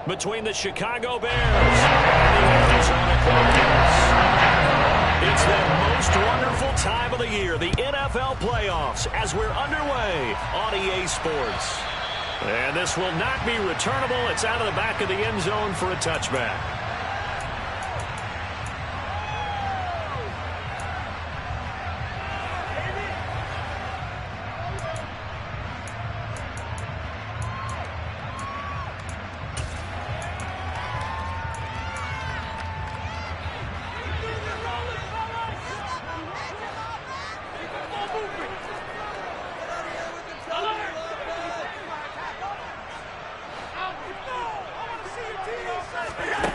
between the Chicago Bears and the Arizona Cardinals. It's that most wonderful time of the year, the NFL playoffs, as we're underway on EA Sports. And this will not be returnable. It's out of the back of the end zone for a touchback.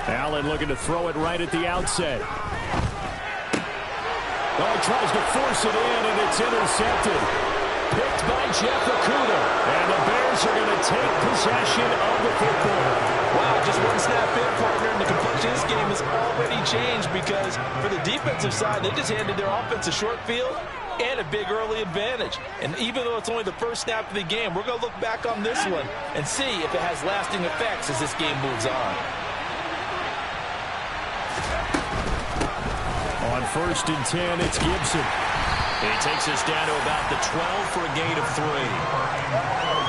Allen looking to throw it right at the outset. Oh, he tries to force it in, and it's intercepted. Picked by Jeff Okudah. And the Bears are going to take possession of the football. Wow, just one snap in, partner, and the complexion of this game has already changed because for the defensive side, they just handed their offense a short field and a big early advantage. And even though it's only the first snap of the game, we're going to look back on this one and see if it has lasting effects as this game moves on. On 1st and 10, it's Gibson. He takes us down to about the 12 for a gain of 3.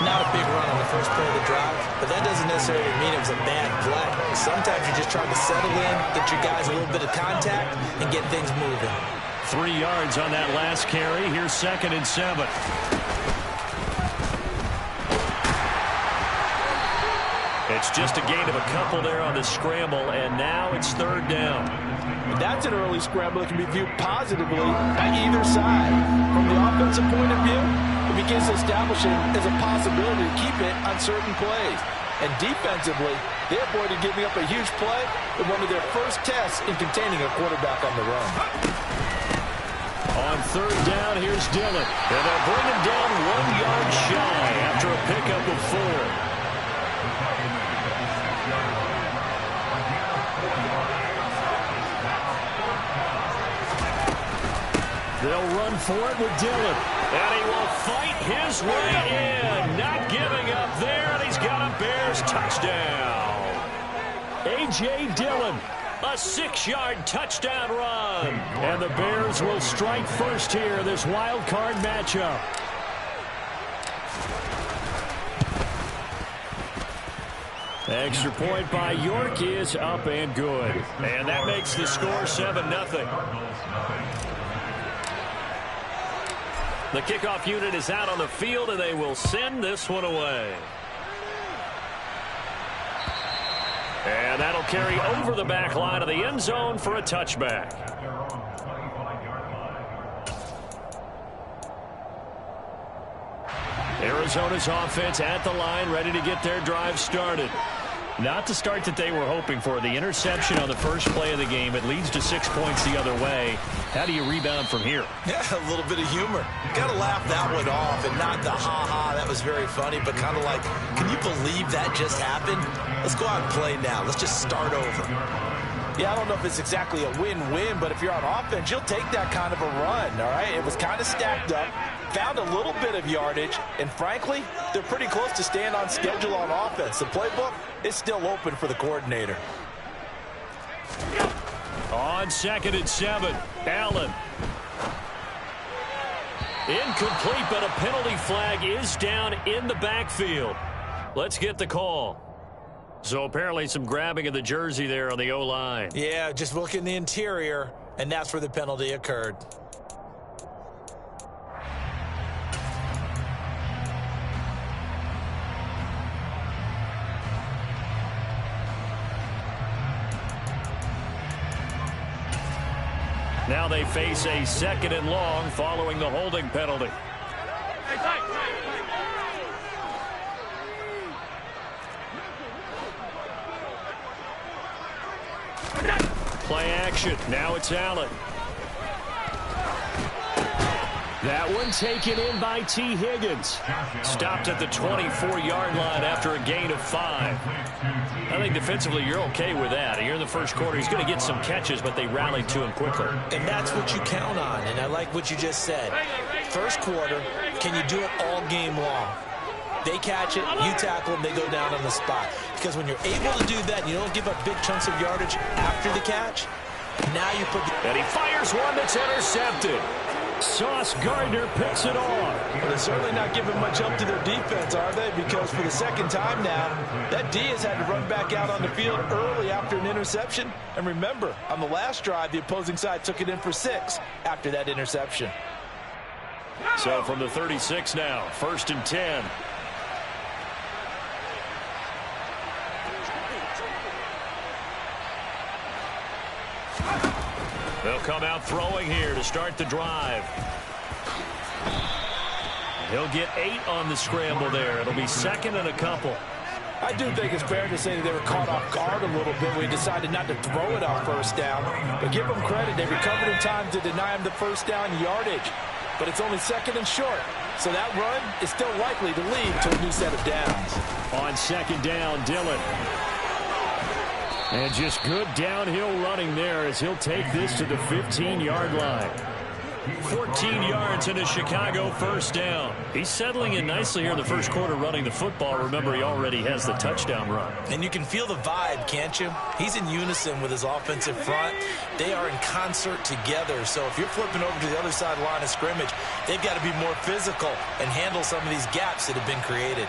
Not a big run on the first play of the drive, but that doesn't necessarily mean it was a bad play. Sometimes you're just trying to settle in, get your guys a little bit of contact, and get things moving. 3 yards on that last carry. Here's 2nd and 7. It's just a gain of a couple there on the scramble, and now it's 3rd down. That's an early scramble that can be viewed positively by either side. From the offensive point of view, it begins to establish it as a possibility to keep it on certain plays. And defensively, they avoided giving up a huge play in one of their first tests in containing a quarterback on the run. On 3rd down, here's Dillon. And they'll bring him down 1 yard shy after a pickup of 4. They'll run for it with Dillon. And he will fight his way in. Not giving up there, and he's got a Bears touchdown. A.J. Dillon, a 6-yard touchdown run. And the Bears will strike first here, this wild card matchup. Extra point by York is up and good. And that makes the score 7-0. The kickoff unit is out on the field, and they will send this one away. And that'll carry over the back line of the end zone for a touchback. Arizona's offense at the line, ready to get their drive started. Not the start that they were hoping for. The interception on the first play of the game. It leads to 6 points the other way. How do you rebound from here? Yeah, a little bit of humor. Got to laugh that one off and not the ha-ha. That was very funny, but kind of like, can you believe that just happened? Let's go out and play now. Let's just start over. Yeah, I don't know if it's exactly a win-win, but if you're on offense, you'll take that kind of a run, all right? It was kind of stacked up, found a little bit of yardage, and frankly, they're pretty close to staying on schedule on offense. The playbook is still open for the coordinator. On 2nd and 7, Allen. Incomplete, but a penalty flag is down in the backfield. Let's get the call. So apparently some grabbing of the jersey there on the O-line. Yeah, just look in the interior, and that's where the penalty occurred. Now they face a 2nd and long following the holding penalty. Play action. Now it's Allen. That one taken in by T. Higgins. Stopped at the 24-yard line after a gain of 5. I think defensively you're okay with that. Here in the first quarter, he's going to get some catches, but they rallied to him quickly. And that's what you count on, and I like what you just said. First quarter, can you do it all game long? They catch it, you tackle them, they go down on the spot. Because when you're able to do that, and you don't give up big chunks of yardage after the catch, now you put... And he fires one that's intercepted. Sauce Gardner picks it off. Well, they're certainly not giving much help to their defense, are they? Because for the second time now, that D has had to run back out on the field early after an interception. And remember, on the last drive, the opposing side took it in for 6 after that interception. So from the 36 now, 1st and 10. They'll come out throwing here to start the drive. He'll get 8 on the scramble there. It'll be 2nd and a couple. I do think it's fair to say that they were caught off guard a little bit when he decided not to throw it on 1st down. But give them credit. They recovered in time to deny him the 1st down yardage. But it's only 2nd and short. So that run is still likely to lead to a new set of downs. On 2nd down, Dillon. And just good downhill running there as he'll take this to the 15-yard line. 14 yards and a Chicago 1st down. He's settling in nicely here in the first quarter running the football. Remember, he already has the touchdown run. And you can feel the vibe, can't you? He's in unison with his offensive front. They are in concert together. So if you're flipping over to the other side of the line of scrimmage, they've got to be more physical and handle some of these gaps that have been created.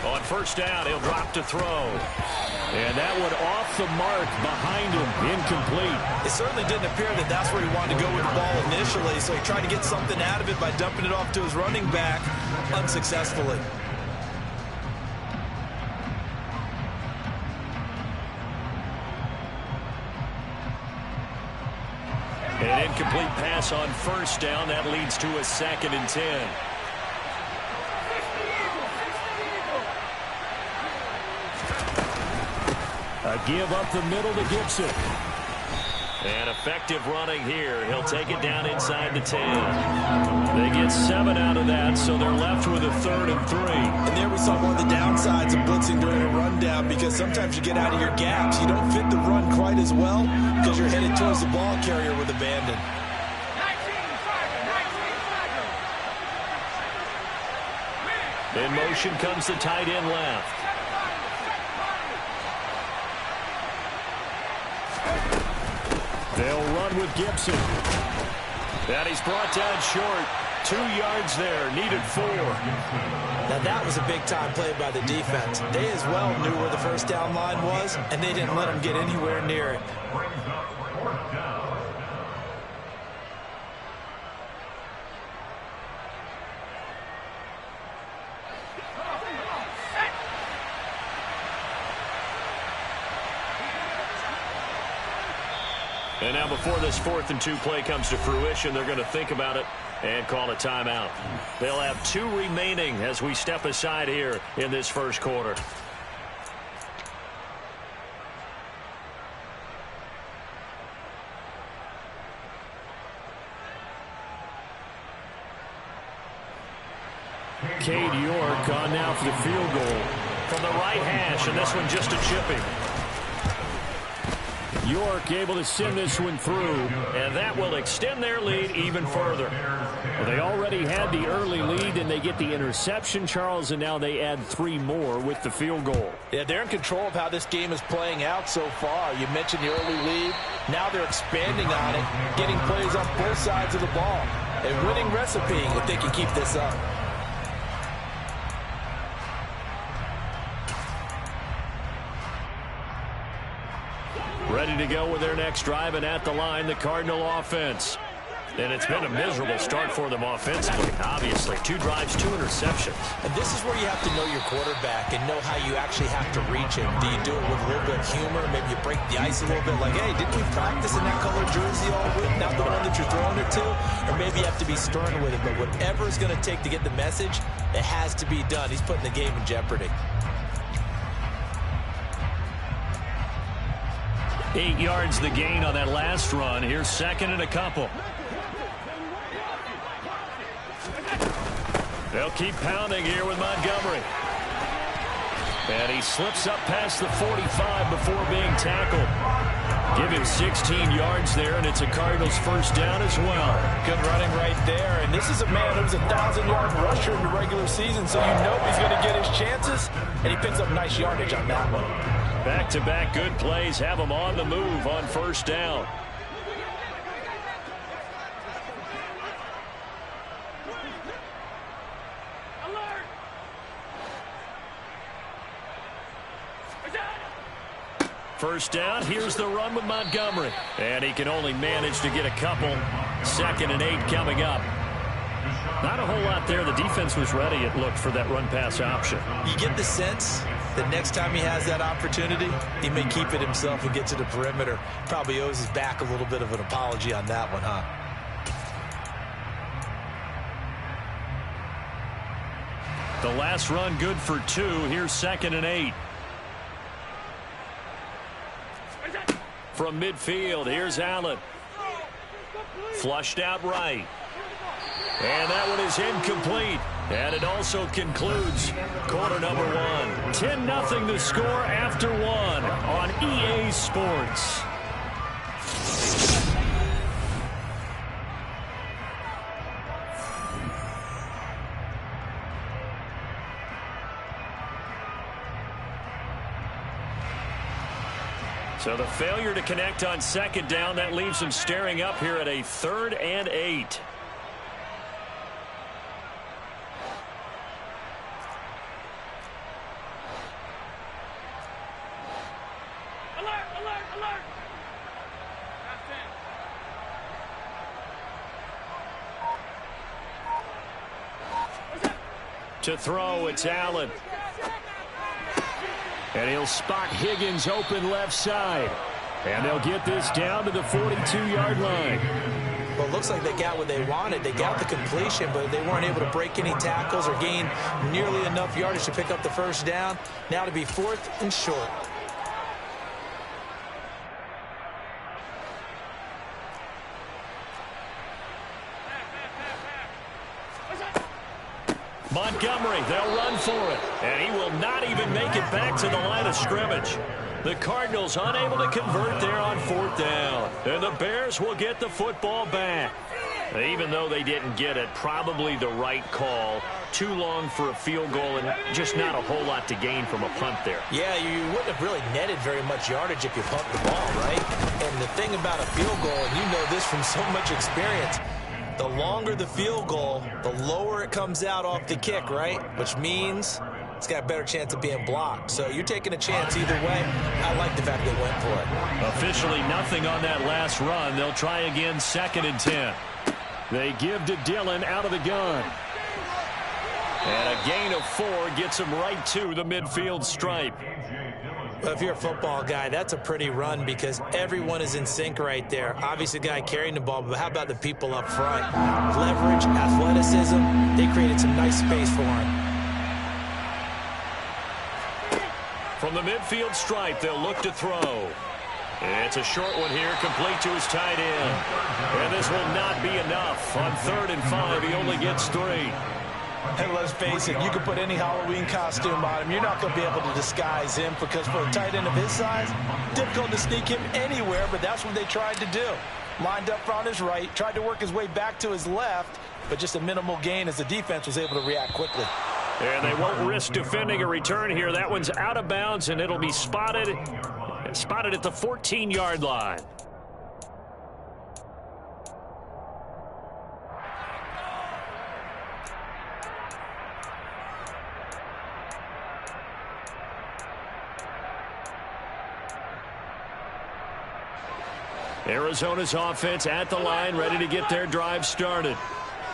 On 1st down, he'll drop to throw. And that one off the mark behind him, incomplete. It certainly didn't appear that that's where he wanted to go with the ball initially, so he tried to get something out of it by dumping it off to his running back unsuccessfully. An incomplete pass on 1st down. That leads to a 2nd and 10. A give up the middle to Gibson. And effective running here. He'll take it down inside the 10. They get 7 out of that, so they're left with a 3rd and 3. And there we saw one of the downsides of blitzing during a rundown, because sometimes you get out of your gaps. You don't fit the run quite as well because you're headed towards the ball carrier with abandon. In motion comes the tight end left. They'll run with Gibson. And he's brought down short. 2 yards there, needed 4. Now that was a big-time play by the defense. They as well knew where the 1st down line was, and they didn't let him get anywhere near it. And now before this 4th and 2 play comes to fruition, they're going to think about it and call a timeout. They'll have 2 remaining as we step aside here in this first quarter. Cade York on now for the field goal from the right hash, and this one just a chipping. York able to send this one through, and that will extend their lead even further. Well, they already had the early lead, and they get the interception, Charles, and now they add 3 more with the field goal. Yeah, they're in control of how this game is playing out so far. You mentioned the early lead. Now they're expanding on it, getting plays on both sides of the ball. A winning recipe if they can keep this up. Ready to go with their next drive, and at the line, the Cardinal offense. And it's been a miserable start for them offensively, obviously. 2 drives, 2 interceptions. And this is where you have to know your quarterback and know how you actually have to reach him. Do you do it with a little bit of humor? Maybe you break the ice a little bit, like, hey, didn't we practice in that color jersey all week? Not the one that you're throwing it to? Or maybe you have to be stern with it. But whatever it's going to take to get the message, it has to be done. He's putting the game in jeopardy. 8 yards the gain on that last run. Here's 2nd and a couple. They'll keep pounding here with Montgomery. And he slips up past the 45 before being tackled. Give him 16 yards there, and it's a Cardinals first down as well. Good running right there. And this is a man who was a 1,000-yard rusher in the regular season, so you know he's going to get his chances, and he picks up nice yardage on that one. Back-to-back good plays have him on the move on first down. First down, here's the run with Montgomery. And he can only manage to get a couple. 2nd and 8 coming up. Not a whole lot there. The defense was ready, it looked, for that run-pass option. You get the sense that next time he has that opportunity, he may keep it himself and get to the perimeter. Probably owes his back a little bit of an apology on that one, huh? The last run good for 2. Here's 2nd and 8. From midfield, here's Allen. Flushed out right. And that one is incomplete. And it also concludes quarter number 1. 10-0 the score after 1 on EA Sports. So the failure to connect on 2nd down, that leaves him staring up here at a 3rd and 8. Alert, alert, alert. To throw, it's Allen. And he'll spot Higgins open left side. And they'll get this down to the 42-yard line. Well, it looks like they got what they wanted. They got the completion, but they weren't able to break any tackles or gain nearly enough yardage to pick up the first down. Now to be 4th and short. Montgomery, they'll run for it. And he will not even make it back to the line of scrimmage. The Cardinals unable to convert there on 4th down. And the Bears will get the football back. Even though they didn't get it, probably the right call. Too long for a field goal and just not a whole lot to gain from a punt there. Yeah, you wouldn't have really netted very much yardage if you pumped the ball, right? And the thing about a field goal, and you know this from so much experience, the longer the field goal, the lower it comes out off the kick, right? Which means it's got a better chance of being blocked. So you're taking a chance either way. I like the fact they went for it. Officially nothing on that last run. They'll try again 2nd and 10. They give to Dillon out of the gun. And a gain of 4 gets him right to the midfield stripe. Well, if you're a football guy, that's a pretty run because everyone is in sync right there. Obviously, the guy carrying the ball, but how about the people up front? Leverage, athleticism, they created some nice space for him. From the midfield stripe, they'll look to throw. It's a short one here, complete to his tight end. And this will not be enough. On 3rd and 5, he only gets 3. And let's face it, you can put any Halloween costume on him. You're not going to be able to disguise him because for a tight end of his size, difficult to sneak him anywhere, but that's what they tried to do. Lined up on his right, tried to work his way back to his left, but just a minimal gain as the defense was able to react quickly. And they won't risk defending a return here. That one's out of bounds, and it'll be spotted at the 14-yard line. Arizona's offense at the line, ready to get their drive started.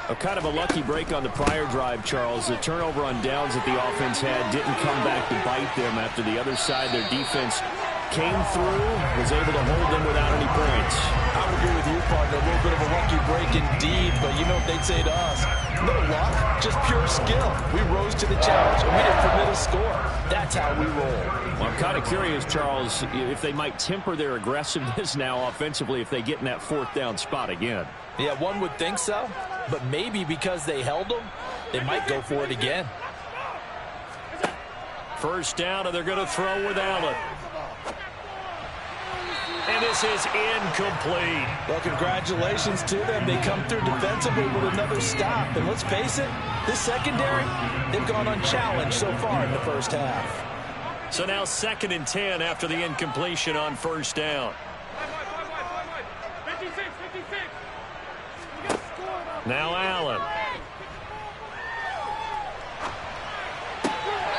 A kind of a lucky break on the prior drive, Charles. The turnover on downs that the offense had didn't come back to bite them after the other side. Their defense came through, was able to hold them without any points. I would agree with you, partner. A little bit of a lucky break indeed, but you know what they'd say to us? No luck, just pure skill. We rose to the challenge, and we didn't permit a score. That's how we roll. Well, I'm kind of curious, Charles, if they might temper their aggressiveness now offensively if they get in that 4th down spot again. Yeah, one would think so, but maybe because they held them, they might go for it again. First down, and they're going to throw with Allen. And this is incomplete. Well, congratulations to them. They come through defensively with another stop. And let's face it, this secondary, they've gone unchallenged so far in the first half. So now 2nd and 10 after the incompletion on first down. 56. Now Allen.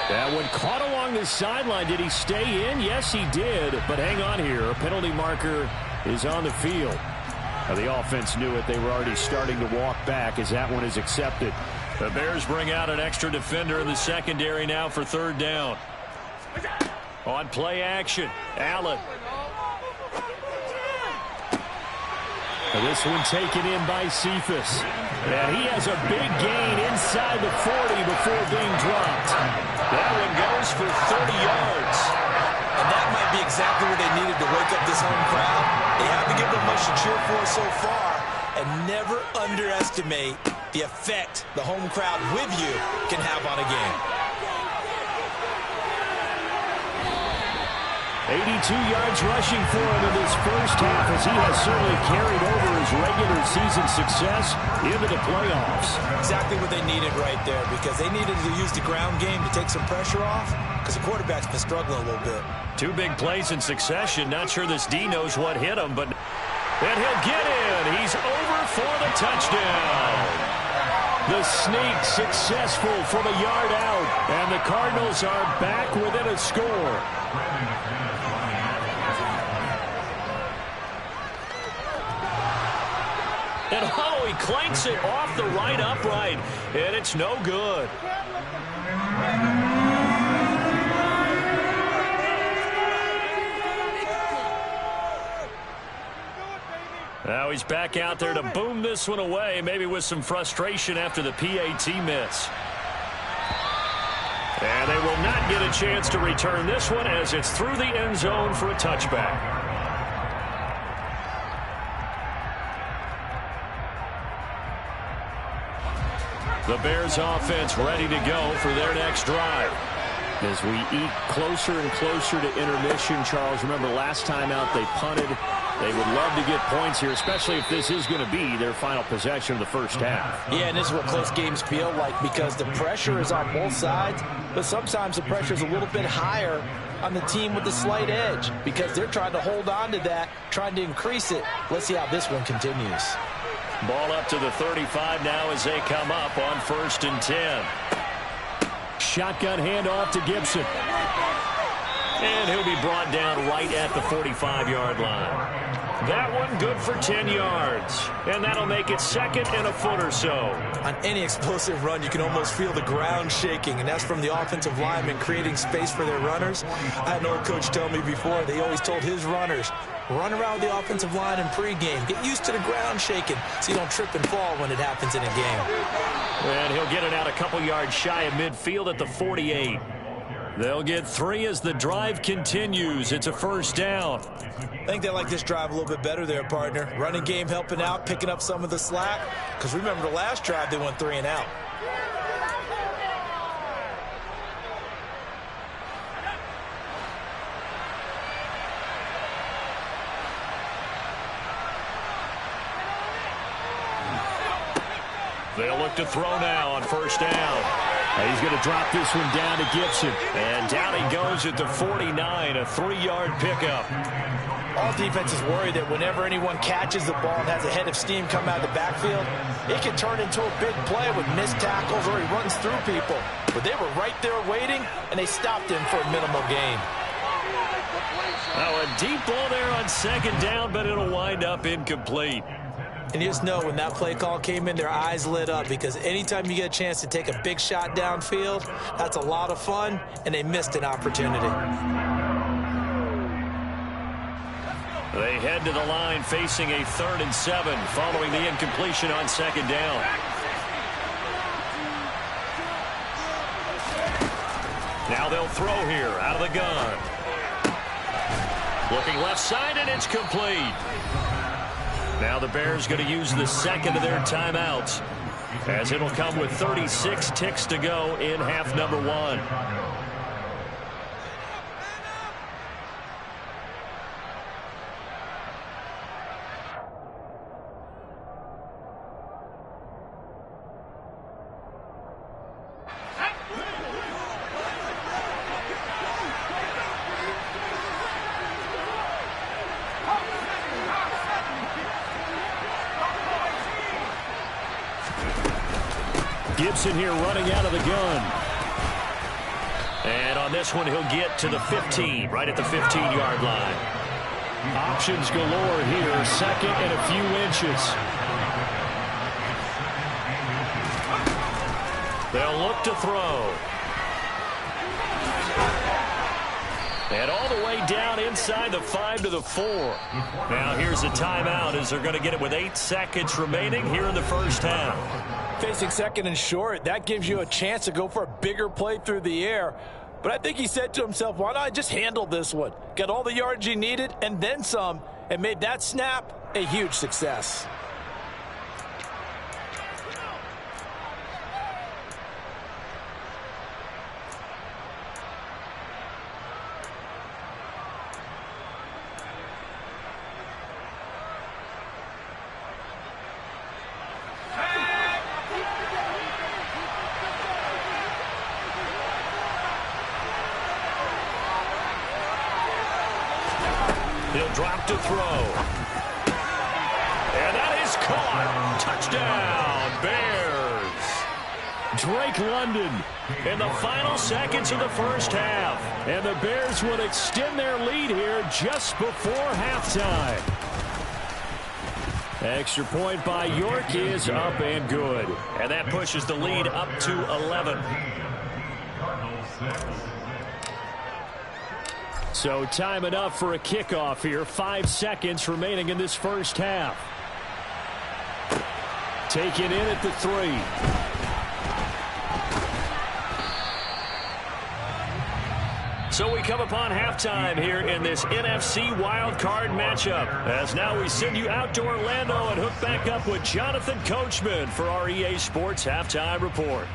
That one caught along the sideline. Did he stay in? Yes, he did. But hang on here. A penalty marker is on the field. Now, the offense knew it. They were already starting to walk back as that one is accepted. The Bears bring out an extra defender in the secondary now for 3rd down. On play action, Allen. And this one taken in by Cephas. And he has a big gain inside the 40 before being dropped. That one goes for 30 yards. And that might be exactly what they needed to wake up this home crowd. They haven't given them much to cheer for so far. And never underestimate the effect the home crowd with you can have on a game. 82 yards rushing for him in this first half as he has certainly carried over his regular season success into the playoffs. Exactly what they needed right there, because they needed to use the ground game to take some pressure off, because the quarterback's been struggling a little bit. 2 big plays in succession. Not sure this D knows what hit him, but and he'll get in. He's over for the touchdown. The sneak successful from a yard out, and the Cardinals are back within a score. And oh, he clanks it off the right upright, and it's no good. Now he's back out there to boom this one away, maybe with some frustration after the PAT miss. And they will not get a chance to return this one as it's through the end zone for a touchback. The Bears offense ready to go for their next drive. As we eat closer and closer to intermission, Charles, remember last time out they punted. They would love to get points here, especially if this is going to be their final possession of the first half. Yeah, and this is what close games feel like, because the pressure is on both sides, but sometimes the pressure is a little bit higher on the team with the slight edge because they're trying to hold on to that, trying to increase it. Let's see how this one continues. Ball up to the 35 now as they come up on 1st and 10. Shotgun handoff to Gibson. And he'll be brought down right at the 45-yard line. That one good for 10 yards. And that'll make it 2nd and a foot or so. On any explosive run, you can almost feel the ground shaking, and that's from the offensive linemen creating space for their runners. I had an old coach tell me before, they always told his runners, run around the offensive line in pregame. Get used to the ground shaking so you don't trip and fall when it happens in a game. And he'll get it out a couple yards shy of midfield at the 48. They'll get 3 as the drive continues. It's a 1st down. I think they like this drive a little bit better there, partner. Running game helping out, picking up some of the slack. Because remember the last drive, they went 3 and out. They'll look to throw now on 1st down. And he's going to drop this one down to Gibson. And down he goes at the 49, a 3-yard pickup. All defenses worry that whenever anyone catches the ball and has a head of steam come out of the backfield, it can turn into a big play with missed tackles or he runs through people. But they were right there waiting, and they stopped him for a minimal gain. Now a deep ball there on 2nd down, but it'll wind up incomplete. And you just know when that play call came in, their eyes lit up, because anytime you get a chance to take a big shot downfield, that's a lot of fun, and they missed an opportunity. They head to the line facing a 3rd and 7 following the incompletion on 2nd down. Now they'll throw here out of the gun. Looking left side, and it's complete. Now the Bears going to use the 2nd of their timeouts, as it'll come with 36 ticks to go in half number 1. Gibson here running out of the gun. And on this one, he'll get to the 15, right at the 15-yard line. Options galore here, second and a few inches. They'll look to throw. And all the way down inside the 5 to the 4. Now here's a timeout as they're going to get it with 8 seconds remaining here in the first half. Facing second and short, that gives you a chance to go for a bigger play through the air. But I think he said to himself, why not just handle this one? Got all the yards he needed and then some, and made that snap a huge success. He'll drop to throw. And that is caught. Touchdown, Bears. Drake London in the final seconds of the first half. And the Bears would extend their lead here just before halftime. Extra point by York is up and good. And that pushes the lead up to 11. So time enough for a kickoff here. 5 seconds remaining in this first half. Taken in at the 3. So we come upon halftime here in this NFC Wildcard matchup. As now we send you out to Orlando and hook back up with Jonathan Coachman for our EA Sports Halftime Report.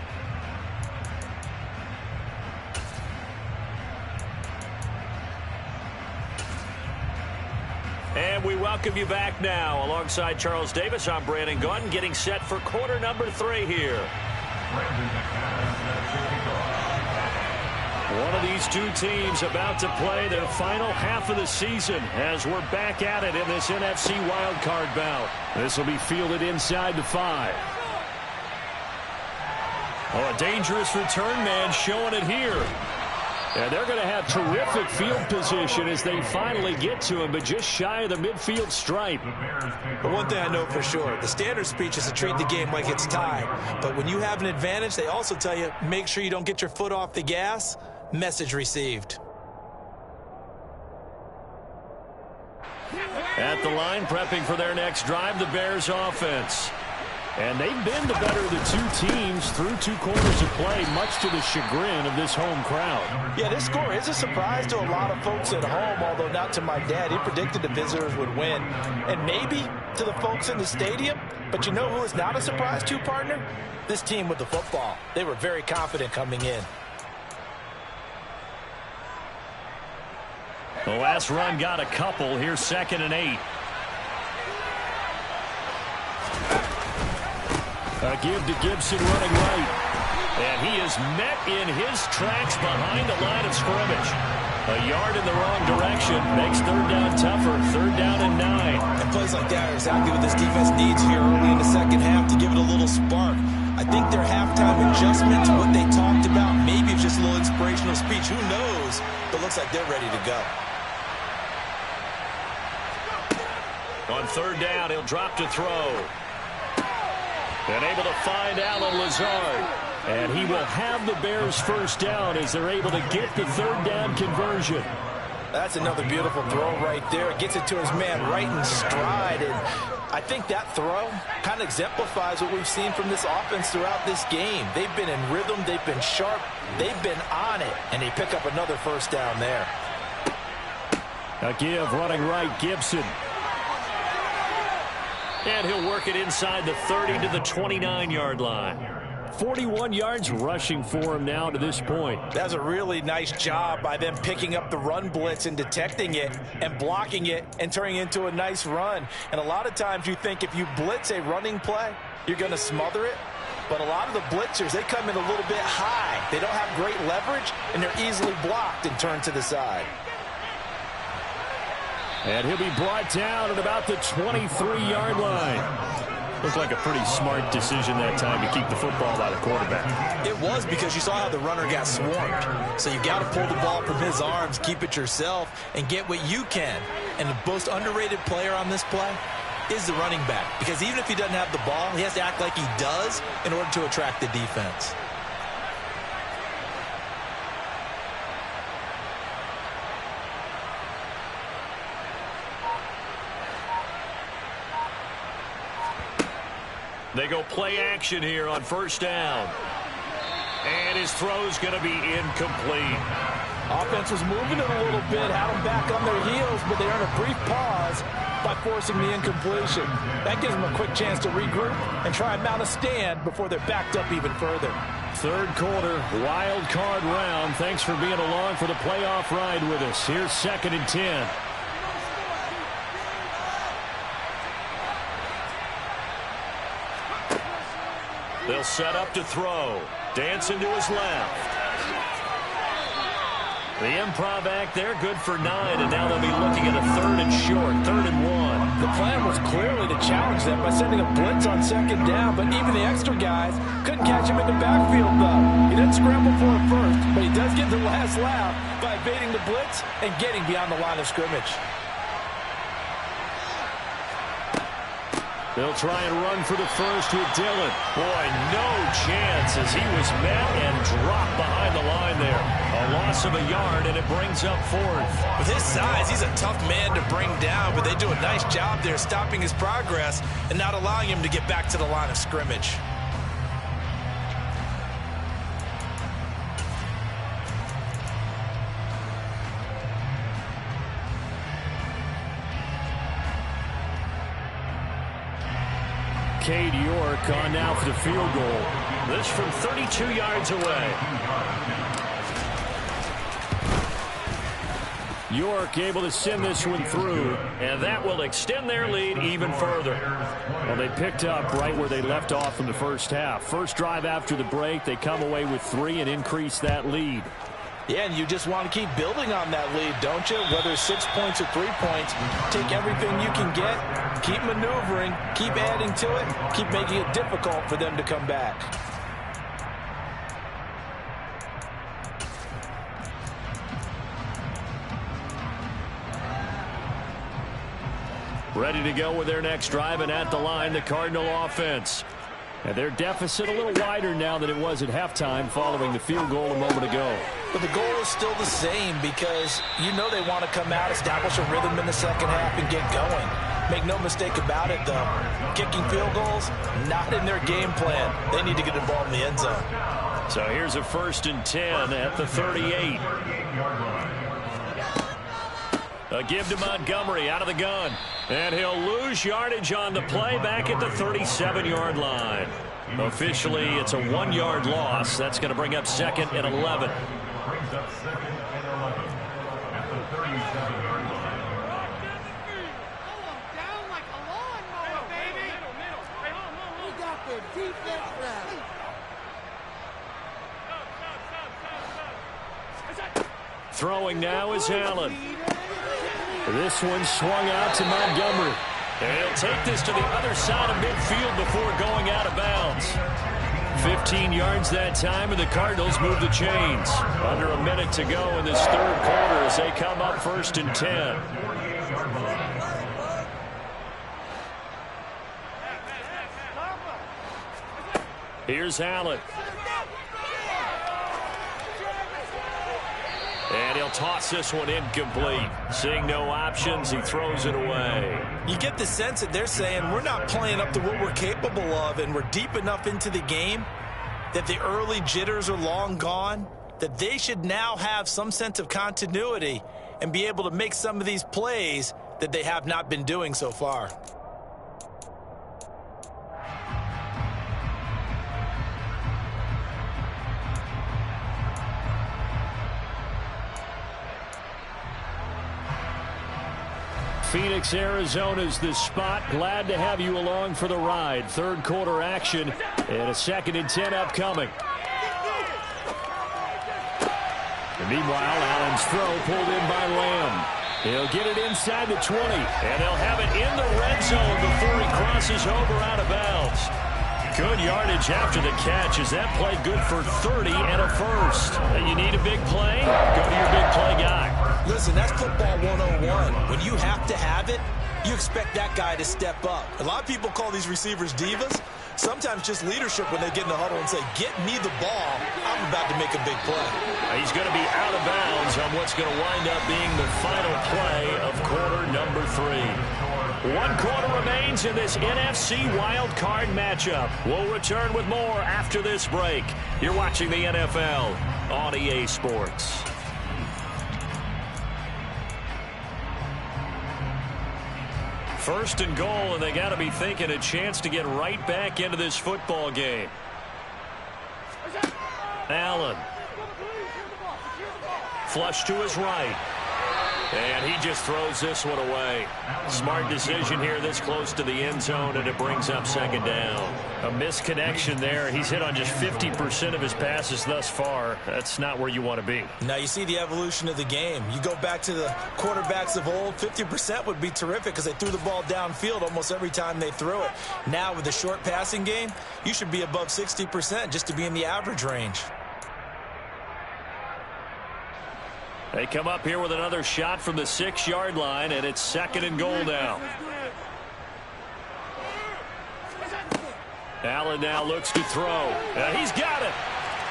And we welcome you back now. Alongside Charles Davis, I'm Brandon Gaudin, getting set for quarter number 3 here. One of these two teams about to play their final half of the season as we're back at it in this NFC wildcard bout. This will be fielded inside the 5. Oh, a dangerous return man showing it here. And they're going to have terrific field position as they finally get to him, but just shy of the midfield stripe. But one thing I know for sure, the standard speech is to treat the game like it's tied. But when you have an advantage, they also tell you, make sure you don't get your foot off the gas. Message received. At the line, prepping for their next drive, the Bears offense. And they've been the better of the two teams through 2 quarters of play, much to the chagrin of this home crowd. Yeah, this score is a surprise to a lot of folks at home, although not to my dad. He predicted the visitors would win. And maybe to the folks in the stadium. But you know who is not a surprise to, partner? This team with the football. They were very confident coming in. The last run got a couple. Here's 2nd and 8. A give to Gibson running right. And he is met in his tracks behind the line of scrimmage. A yard in the wrong direction makes 3rd down tougher. 3rd down and 9. And plays like that are exactly what this defense needs here early in the second half to give it a little spark. I think their halftime adjustment to what they talked about, maybe it's just a little inspirational speech. Who knows? But looks like they're ready to go. On 3rd down, he'll drop to throw. And able to find Alan Lazard. And he will have the Bears first down as they're able to get the 3rd down conversion. That's another beautiful throw right there. Gets it to his man right in stride. And I think that throw kind of exemplifies what we've seen from this offense throughout this game. They've been in rhythm. They've been sharp. They've been on it. And they pick up another first down there. A give running right, Gibson. And he'll work it inside the 30 to the 29-yard line. 41 yards rushing for him now to this point. That's a really nice job by them picking up the run blitz and detecting it and blocking it and turning it into a nice run. And a lot of times you think if you blitz a running play, you're going to smother it. But a lot of the blitzers, they come in a little bit high. They don't have great leverage, and they're easily blocked and turned to the side. And he'll be brought down at about the 23-yard line. Looked like a pretty smart decision that time to keep the football by the quarterback. It was, because you saw how the runner got swarmed. So you got to pull the ball from his arms, keep it yourself, and get what you can. And the most underrated player on this play is the running back, because even if he doesn't have the ball, he has to act like he does in order to attract the defense. They go play action here on first down. And his throw's going to be incomplete. Offense was moving it a little bit, had them back on their heels, but they earned a brief pause by forcing the incompletion. That gives them a quick chance to regroup and try and mount a stand before they're backed up even further. Third quarter, wild card round. Thanks for being along for the playoff ride with us. Here's 2nd and 10. They'll set up to throw. Dancing to his left. The improv act there, good for 9, and now they'll be looking at a 3rd and short, 3rd and 1. The plan was clearly to challenge them by sending a blitz on 2nd down, but even the extra guys couldn't catch him in the backfield, though. He didn't scramble for it first, but he does get the last laugh by evading the blitz and getting beyond the line of scrimmage. They'll try and run for the first with Dillon. Boy, no chance as he was met and dropped behind the line there. A loss of a yard, and it brings up 4th. With his size, he's a tough man to bring down, but they do a nice job there stopping his progress and not allowing him to get back to the line of scrimmage. Cade York on now for the field goal. This from 32 yards away. York able to send this one through, and that will extend their lead even further. Well, they picked up right where they left off in the first half. First drive after the break, they come away with 3 and increase that lead. Yeah, and you just want to keep building on that lead, don't you? Whether it's 6 points or 3 points, take everything you can get, keep maneuvering, keep adding to it, keep making it difficult for them to come back. Ready to go with their next drive, and at the line, the Cardinal offense. And their deficit a little wider now than it was at halftime following the field goal a moment ago. But the goal is still the same, because you know they want to come out, establish a rhythm in the second half, and get going. Make no mistake about it, though. Kicking field goals, not in their game plan. They need to get involved in the end zone. So here's a 1st and 10 at the 38. A give to Montgomery out of the gun. And he'll lose yardage on the play back at the 37-yard line. Officially, it's a 1-yard loss. That's going to bring up 2nd and 11. Throwing now is Allen. This one swung out to Montgomery. And he'll take this to the other side of midfield before going out of bounds. 15 yards that time, and the Cardinals move the chains. Under a minute to go in this third quarter as they come up 1st and 10. Here's Allen. And he'll toss this one incomplete. Seeing no options, he throws it away. You get the sense that they're saying we're not playing up to what we're capable of, and we're deep enough into the game that the early jitters are long gone, that they should now have some sense of continuity and be able to make some of these plays that they have not been doing so far. Phoenix, Arizona's the spot. Glad to have you along for the ride. Third quarter action and a 2nd and 10 upcoming. And meanwhile, Allen's throw pulled in by Lamb. He'll get it inside the 20, and they'll have it in the red zone before he crosses over out of bounds. Good yardage after the catch as that play good for 30 and a first. You need a big play? Go to your big play guy. Listen, that's football 101. When you have to have it, you expect that guy to step up. A lot of people call these receivers divas. Sometimes just leadership when they get in the huddle and say, get me the ball. I'm about to make a big play. He's going to be out of bounds on what's going to wind up being the final play of quarter number 3. 1 quarter remains in this NFC Wildcard matchup. We'll return with more after this break. You're watching the NFL on EA Sports. First and goal, and they got to be thinking a chance to get right back into this football game. Allen. Flush to his right. And he just throws this one away. Smart decision here this close to the end zone, and it brings up second down. A misconnection there. He's hit on just 50% of his passes thus far. That's not where you want to be. Now you see the evolution of the game. You go back to the quarterbacks of old, 50% would be terrific because they threw the ball downfield almost every time they threw it. Now with the short passing game, you should be above 60% just to be in the average range. They come up here with another shot from the 6-yard line, and it's second and goal now. Allen now looks to throw. He's got it.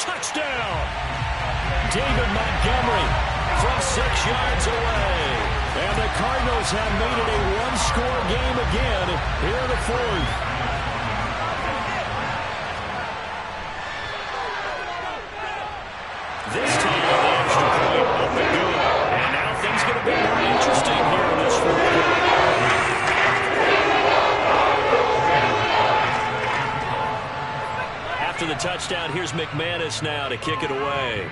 Touchdown. David Montgomery from 6 yards away. And the Cardinals have made it a one-score game again here in the fourth. This time, the extra point up and good. And now things going to be more interesting here in this fourth quarter. After the touchdown, here's McManus now to kick it away.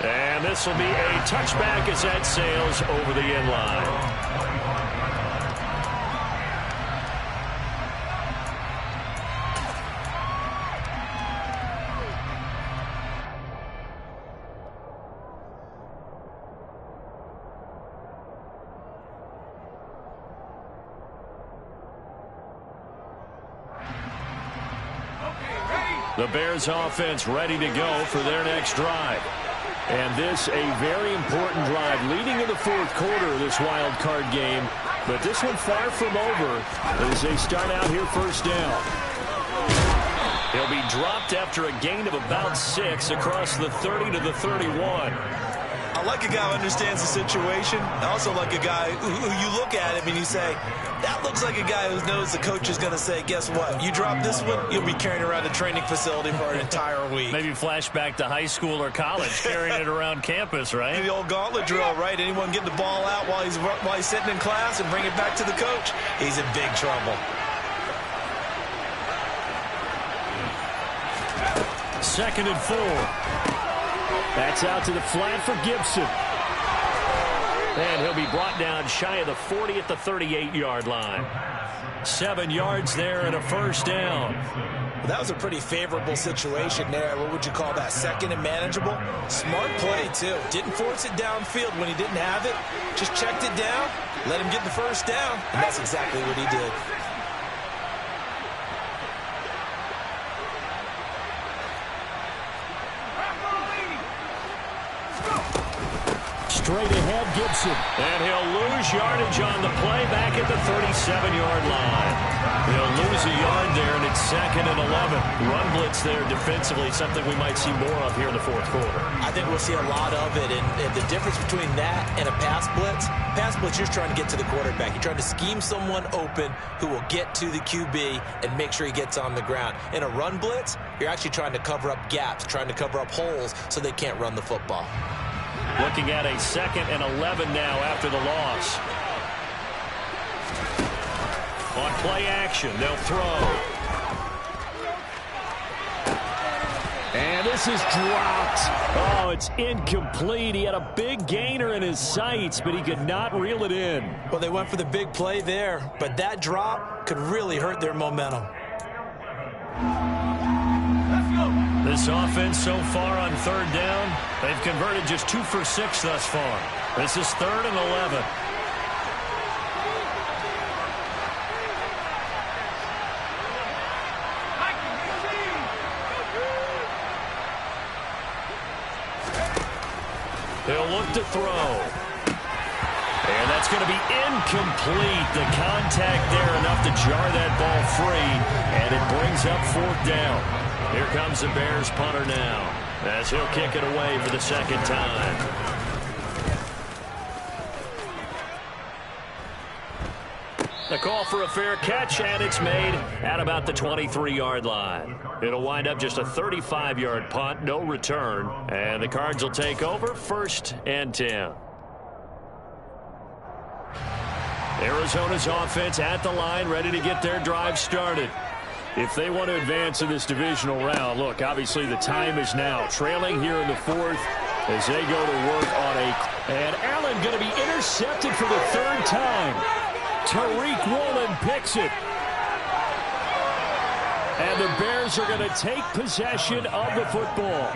And this will be a touchback as that sails over the end line. The Bears offense ready to go for their next drive. And this a very important drive leading in the fourth quarter of this wild card game. But this one far from over as they start out here first down. He'll be dropped after a gain of about 6 across the 30 to the 31. I like a guy who understands the situation. I also like a guy who you look at him and you say, that looks like a guy who knows the coach is going to say, guess what? You drop this one, you'll be carrying around a training facility for an entire week. Maybe flashback to high school or college, carrying it around campus, right? The old gauntlet drill, right? Anyone get the ball out while he's sitting in class and bring it back to the coach? He's in big trouble. Second and 4. That's out to the flat for Gibson. And he'll be brought down shy of the 40 at the 38-yard line. 7 yards there and a first down. Well, that was a pretty favorable situation there. What would you call that? Second and manageable? Smart play, too. Didn't force it downfield when he didn't have it. Just checked it down, let him get the first down, and that's exactly what he did. Straight ahead, Gibson. And he'll lose yardage on the play back at the 37-yard line. He'll lose a yard there, and it's second and 11. Run blitz there defensively, something we might see more of here in the fourth quarter. I think we'll see a lot of it, and the difference between that and a pass blitz, you're trying to get to the quarterback. You're trying to scheme someone open who will get to the QB and make sure he gets on the ground. In a run blitz, you're actually trying to cover up gaps, trying to cover up holes so they can't run the football. Looking at a second and 11 now after the loss. On play action, they'll throw. And this is dropped. Oh, it's incomplete. He had a big gainer in his sights, but he could not reel it in. Well, they went for the big play there, but that drop could really hurt their momentum. The This offense so far on third down, they've converted just 2 for 6 thus far. This is 3rd and 11. He'll look to throw. And that's going to be incomplete. The contact there enough to jar that ball free. And it brings up 4th down. Here comes the Bears punter now, as he'll kick it away for the 2nd time. The call for a fair catch, and it's made at about the 23-yard line. It'll wind up just a 35-yard punt, no return, and the Cards will take over 1st and 10. Arizona's offense at the line, ready to get their drive started. If they want to advance in this divisional round, look, obviously the time is now. Trailing here in the 4th as they go to work on And Allen going to be intercepted for the 3rd time. Tariq Woolen picks it. And the Bears are going to take possession of the football.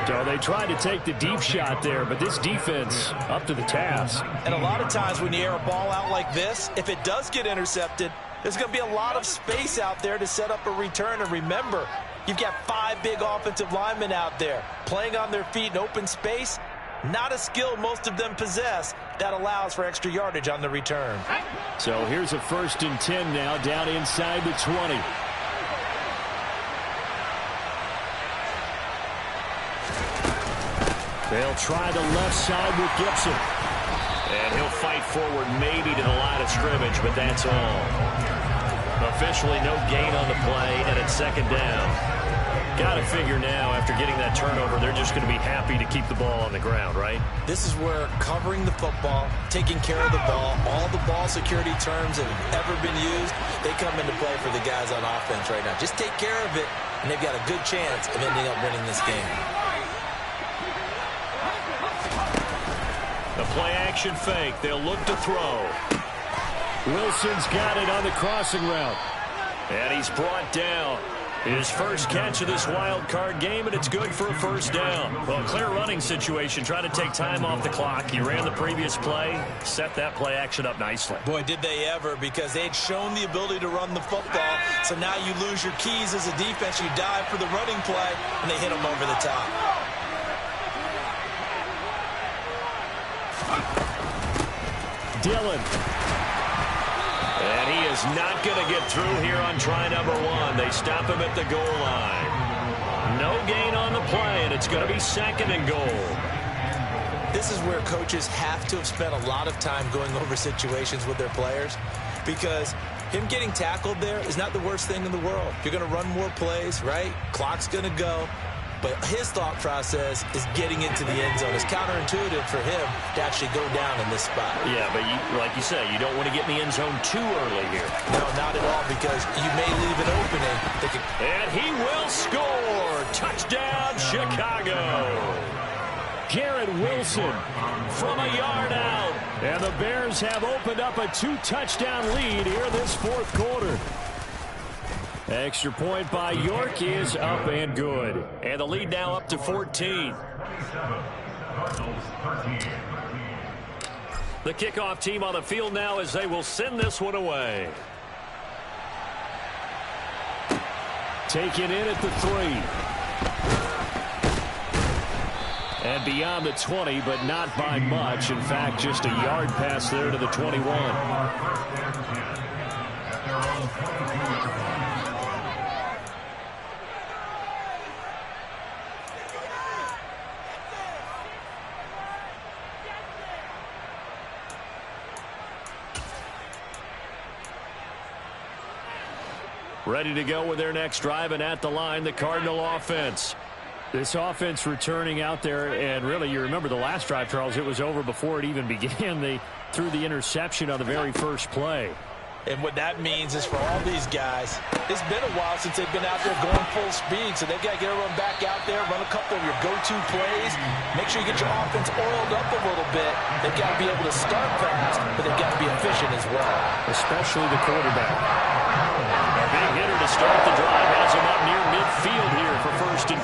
So they tried to take the deep shot there, but this defense up to the task. And a lot of times when you air a ball out like this, if it does get intercepted, there's going to be a lot of space out there to set up a return. And remember, you've got 5 big offensive linemen out there playing on their feet in open space. Not a skill most of them possess that allows for extra yardage on the return. So here's a 1st and 10 now, down inside the 20. They'll try the left side with Gibson. And he'll fight forward maybe to the line of scrimmage, but that's all. Officially no gain on the play, and it's 2nd down. Got to figure now, after getting that turnover, they're just going to be happy to keep the ball on the ground, right? This is where covering the football, taking care of the ball, all the ball security terms that have ever been used, they come into play for the guys on offense right now. Just take care of it, and they've got a good chance of ending up winning this game. The play-action fake. They'll look to throw. Wilson's got it on the crossing route. And he's brought down. His first catch of this wild card game, and it's good for a 1st down. Well, clear running situation. Trying to take time off the clock. He ran the previous play, set that play action up nicely. Boy, did they ever, because they had shown the ability to run the football. So now you lose your keys as a defense. You dive for the running play, and they hit them over the top. Dillon. And he is not going to get through here on try number 1. They stop him at the goal line. No gain on the play, and it's going to be 2nd and goal. This is where coaches have to have spent a lot of time going over situations with their players, because him getting tackled there is not the worst thing in the world. You're going to run more plays, right? Clock's going to go. But his thought process is getting into the end zone. It's counterintuitive for him to actually go down in this spot. Yeah, but like you say, you don't want to get in the end zone too early here. No, not at all, because you may leave an opening. And he will score. Touchdown, Chicago. Garrett Wilson from a yard out. And the Bears have opened up a 2-touchdown lead here this 4th quarter. Extra point by York is up and good. And the lead now up to 14. The kickoff team on the field now as they will send this one away. Taken in at the 3. And beyond the 20, but not by much. In fact, just a yard pass there to the 21. Ready to go with their next drive, and at the line, the Cardinal offense. This offense returning out there, and really, you remember the last drive, Charles, it was over before it even began. They threw the interception on the very first play. And what that means is for all these guys, it's been a while since they've been out there going full speed, so they've got to get everyone back out there, run a couple of your go-to plays, make sure you get your offense oiled up a little bit. They've got to be able to start fast, but they've got to be efficient as well. Especially the quarterback. A big hitter to to start the drive has him up near midfield here for 1st and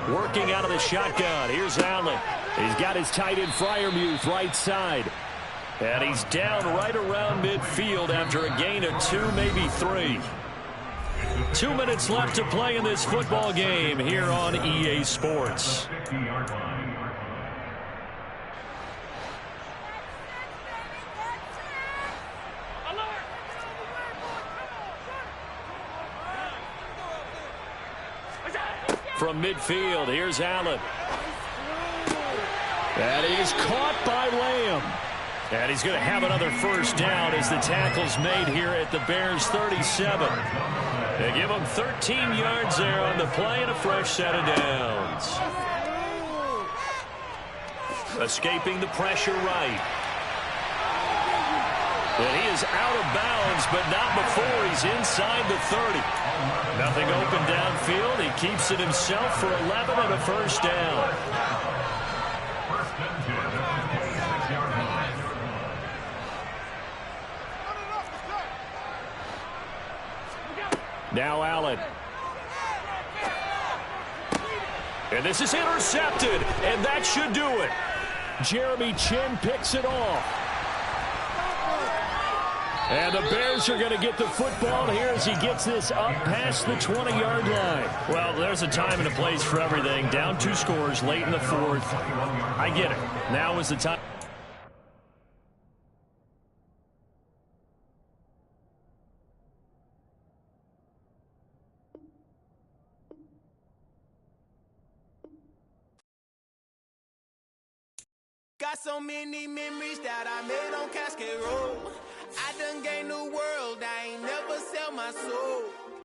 10. Working out of the shotgun. Here's Allen. He's got his tight end Freiermuth right side. And he's down right around midfield after a gain of 2, maybe 3. 2 minutes left to play in this football game here on EA Sports. From midfield, here's Allen. And he's caught by Lamb. And he's going to have another 1st down as the tackle's made here at the Bears' 37. They give him 13 yards there on the play and a fresh set of downs. Escaping the pressure right. And he is out of bounds, but not before he's inside the 30. Nothing open downfield. He keeps it himself for 11 and a 1st down. Now Allen. And this is intercepted, and that should do it. Jeremy Chin picks it off. And the Bears are going to get the football here as he gets this up past the 20-yard line. Well, there's a time and a place for everything. Down 2 scores late in the 4th. I get it. Now is the time. Got so many memories that I made on Cascade Road. I done gained the world, I ain't never sell my soul.